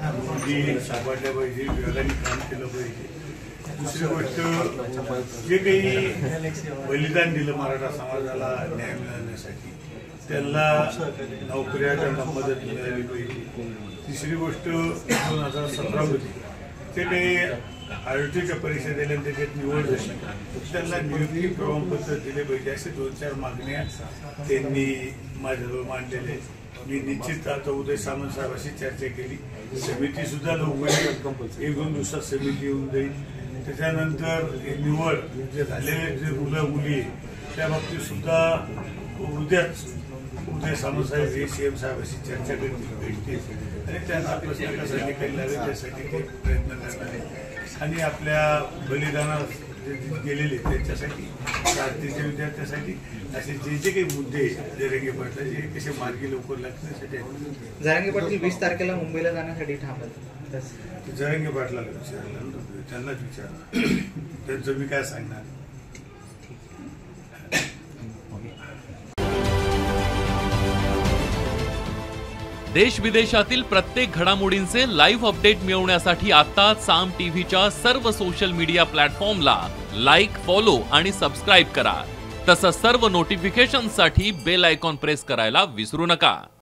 मुली सापडल्या पाहिजे, विभागाने काम केलं पाहिजे। दुसरी गोष्ट, जे काही बलिदान दिलं मराठा समाजाला न्याय मिळवण्यासाठी त्यांना नोकऱ्या, त्यांना मदत मिळाली पाहिजे। तिसरी गोष्ट, 2017 मध्ये ते काही आरोटीच्या परीक्षा दिल्या, त्याच्यात निवड झाली, त्यांना नियुक्ती प्रमाणपत्र दिले पाहिजे। असे 2-4 मागण्या त्यांनी माझ्याजवळ मांडलेल्या आहेत। मी निश्चित आता उदय सामंत साहेबांशी चर्चा केली, समिती सुद्धा लवकर 1-2 दिवसात समिती येऊन जाईल। त्याच्यानंतर निवड जे झालेले जे मुलं मुली त्या बाबतीत सुद्धा उद्याच उदय सामंत साहेब हे सीएम साहेबांशी चर्चा करतील, भेटतील आणि त्यांना प्रश्न कसा निकाल लागेल त्यासाठी ते प्रयत्न करणार आहे। आणि आपल्या बलिदानात गेलेले त्यांच्यासाठी, भारतीय विद्यार्थ्यांसाठी असे जे काही मुद्दे जरांगे पाटलाचे कसे मार्गी लवकर लागण्यासाठी जरांगे पाटील 20 तारखेला मुंबईला जाण्यासाठी थांबले। जरांगे पाटलाला विचारलं, त्यांनाच विचारलं, त्यांचं मी काय सांगणार। देश विदेशातील प्रत्येक घडामोडींचे लाईव्ह अपडेट मिळवण्यासाठी आता साम टीव्हीच्या सर्व सोशल मीडिया प्लॅटफॉर्मला लाईक, फॉलो आणि सबस्क्राईब करा। तसंच सर्व नोटिफिकेशनसाठी बेल आयकॉन प्रेस करायला विसरू नका।